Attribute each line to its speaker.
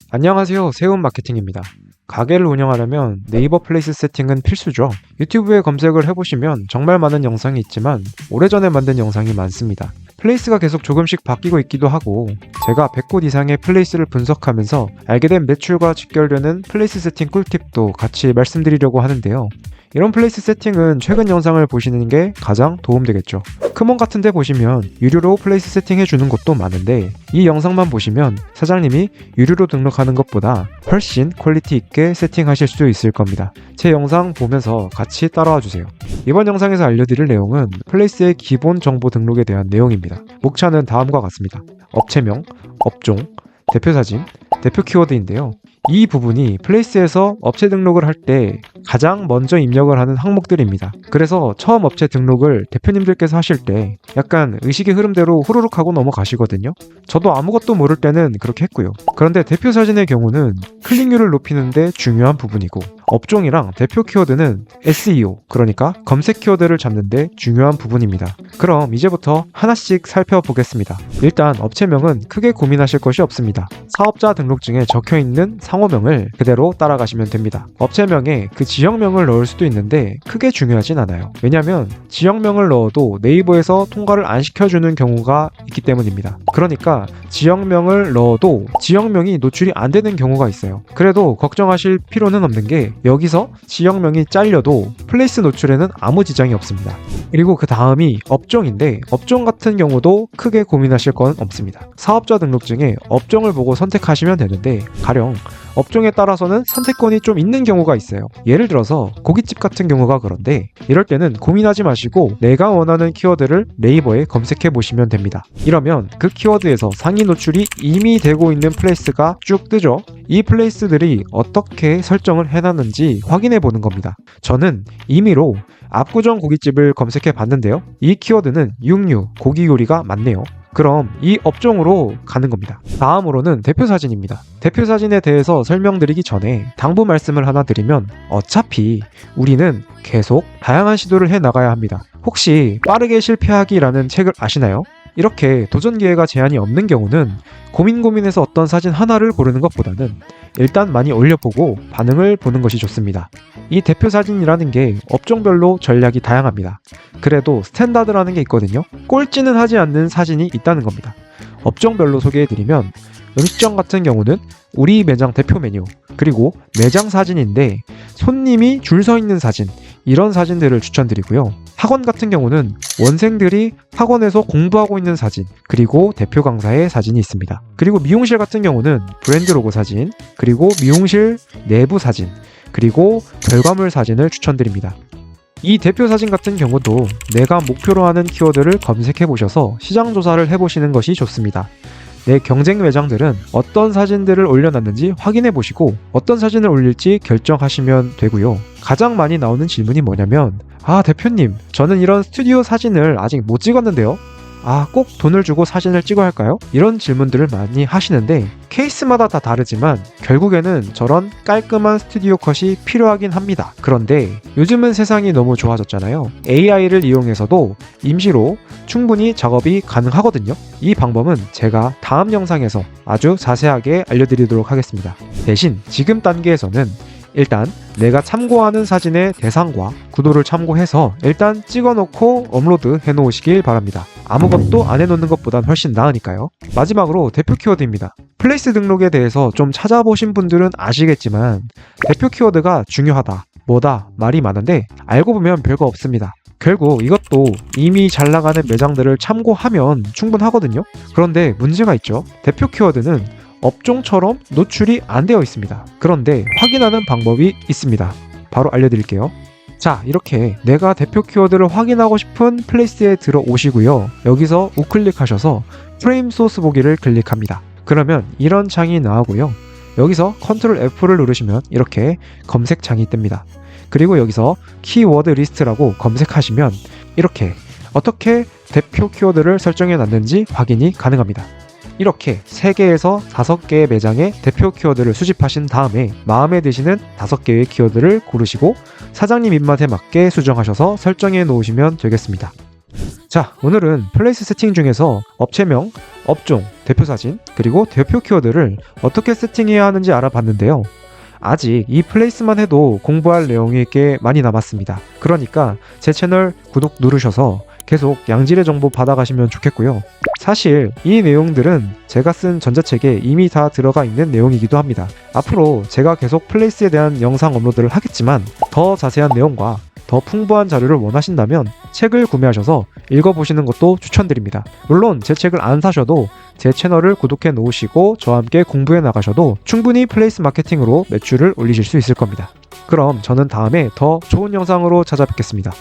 Speaker 1: 안녕하세요. 세운 마케팅입니다. 가게를 운영하려면 네이버 플레이스 세팅은 필수죠. 유튜브에 검색을 해보시면 정말 많은 영상이 있지만 오래전에 만든 영상이 많습니다. 플레이스가 계속 조금씩 바뀌고 있기도 하고 제가 100곳 이상의 플레이스를 분석하면서 알게 된 매출과 직결되는 플레이스 세팅 꿀팁도 같이 말씀드리려고 하는데요. 이런 플레이스 세팅은 최근 영상을 보시는 게 가장 도움되겠죠. 크몬 같은 데 보시면 유료로 플레이스 세팅 해주는 곳도 많은데 이 영상만 보시면 사장님이 유료로 등록하는 것보다 훨씬 퀄리티 있게 세팅하실 수 있을 겁니다. 제 영상 보면서 같이 따라와 주세요. 이번 영상에서 알려드릴 내용은 플레이스의 기본 정보 등록에 대한 내용입니다. 목차는 다음과 같습니다. 업체명, 업종, 대표 사진, 대표 키워드인데요. 이 부분이 플레이스에서 업체 등록을 할 때 가장 먼저 입력을 하는 항목들입니다. 그래서 처음 업체 등록을 대표님들께서 하실 때 약간 의식의 흐름대로 후루룩 하고 넘어가시거든요. 저도 아무것도 모를 때는 그렇게 했고요. 그런데 대표 사진의 경우는 클릭률을 높이는 데 중요한 부분이고 업종이랑 대표 키워드는 SEO, 그러니까 검색 키워드를 잡는 데 중요한 부분입니다. 그럼 이제부터 하나씩 살펴보겠습니다. 일단 업체명은 크게 고민하실 것이 없습니다. 사업자 등록증에 적혀있는 상호명을 그대로 따라가시면 됩니다. 업체명에 그 지역명을 넣을 수도 있는데 크게 중요하진 않아요. 왜냐면 지역명을 넣어도 네이버에서 통과를 안 시켜주는 경우가 있기 때문입니다. 그러니까 지역명을 넣어도 지역명이 노출이 안 되는 경우가 있어요. 그래도 걱정하실 필요는 없는 게 여기서 지역명이 잘려도 플레이스 노출에는 아무 지장이 없습니다. 그리고 그 다음이 업종인데 업종 같은 경우도 크게 고민하실 건 없습니다. 사업자 등록증에 업종을 보고 선택하시면 되는데 가령 업종에 따라서는 선택권이 좀 있는 경우가 있어요. 예를 들어서 고깃집 같은 경우가 그런데 이럴 때는 고민하지 마시고 내가 원하는 키워드를 네이버에 검색해 보시면 됩니다. 이러면 그 키워드에서 상위 노출이 이미 되고 있는 플레이스가 쭉 뜨죠. 이 플레이스들이 어떻게 설정을 해놨는지 확인해 보는 겁니다. 저는 임의로 압구정 고깃집을 검색해 봤는데요. 이 키워드는 육류, 고기 요리가 많네요. 그럼 이 업종으로 가는 겁니다. 다음으로는 대표 사진입니다. 대표 사진에 대해서 설명드리기 전에 당부 말씀을 하나 드리면 어차피 우리는 계속 다양한 시도를 해 나가야 합니다. 혹시 빠르게 실패하기라는 책을 아시나요? 이렇게 도전 기회가 제한이 없는 경우는 고민해서 어떤 사진 하나를 고르는 것보다는 일단 많이 올려보고 반응을 보는 것이 좋습니다. 이 대표 사진이라는 게 업종별로 전략이 다양합니다. 그래도 스탠다드라는 게 있거든요. 꼴찌는 하지 않는 사진이 있다는 겁니다. 업종별로 소개해드리면 음식점 같은 경우는 우리 매장 대표 메뉴, 그리고 매장 사진인데 손님이 줄 서 있는 사진, 이런 사진들을 추천드리고요. 학원 같은 경우는 원생들이 학원에서 공부하고 있는 사진, 그리고 대표 강사의 사진이 있습니다. 그리고 미용실 같은 경우는 브랜드 로고 사진, 그리고 미용실 내부 사진, 그리고 결과물 사진을 추천드립니다. 이 대표 사진 같은 경우도 내가 목표로 하는 키워드를 검색해 보셔서 시장 조사를 해보시는 것이 좋습니다. 내 경쟁 매장들은 어떤 사진들을 올려놨는지 확인해 보시고 어떤 사진을 올릴지 결정하시면 되고요. 가장 많이 나오는 질문이 뭐냐면 대표님, 저는 이런 스튜디오 사진을 아직 못 찍었는데요. 꼭 돈을 주고 사진을 찍어야 할까요? 이런 질문들을 많이 하시는데 케이스마다 다 다르지만 결국에는 저런 깔끔한 스튜디오 컷이 필요하긴 합니다. 그런데 요즘은 세상이 너무 좋아졌잖아요. AI를 이용해서도 임시로 충분히 작업이 가능하거든요. 이 방법은 제가 다음 영상에서 아주 자세하게 알려드리도록 하겠습니다. 대신 지금 단계에서는 일단 내가 참고하는 사진의 대상과 구도를 참고해서 일단 찍어놓고 업로드 해놓으시길 바랍니다. 아무것도 안 해놓는 것보단 훨씬 나으니까요. 마지막으로 대표 키워드입니다. 플레이스 등록에 대해서 좀 찾아보신 분들은 아시겠지만 대표 키워드가 중요하다, 뭐다 말이 많은데 알고 보면 별거 없습니다. 결국 이것도 이미 잘 나가는 매장들을 참고하면 충분하거든요. 그런데 문제가 있죠. 대표 키워드는 업종처럼 노출이 안 되어 있습니다. 그런데 확인하는 방법이 있습니다. 바로 알려드릴게요. 자, 이렇게 내가 대표 키워드를 확인하고 싶은 플레이스에 들어오시고요. 여기서 우클릭하셔서 프레임 소스 보기를 클릭합니다. 그러면 이런 창이 나오고요. 여기서 컨트롤 F를 누르시면 이렇게 검색창이 뜹니다. 그리고 여기서 키워드 리스트라고 검색하시면 이렇게 어떻게 대표 키워드를 설정해 놨는지 확인이 가능합니다. 이렇게 3개에서 5개의 매장의 대표 키워드를 수집하신 다음에 마음에 드시는 5개의 키워드를 고르시고 사장님 입맛에 맞게 수정하셔서 설정해 놓으시면 되겠습니다. 자, 오늘은 플레이스 세팅 중에서 업체명, 업종, 대표 사진, 그리고 대표 키워드를 어떻게 세팅해야 하는지 알아봤는데요. 아직 이 플레이스만 해도 공부할 내용이 꽤 많이 남았습니다. 그러니까 제 채널 구독 누르셔서 계속 양질의 정보 받아가시면 좋겠고요. 사실 이 내용들은 제가 쓴 전자책에 이미 다 들어가 있는 내용이기도 합니다. 앞으로 제가 계속 플레이스에 대한 영상 업로드를 하겠지만 더 자세한 내용과 더 풍부한 자료를 원하신다면 책을 구매하셔서 읽어보시는 것도 추천드립니다. 물론 제 책을 안 사셔도 제 채널을 구독해 놓으시고 저와 함께 공부해 나가셔도 충분히 플레이스 마케팅으로 매출을 올리실 수 있을 겁니다. 그럼 저는 다음에 더 좋은 영상으로 찾아뵙겠습니다.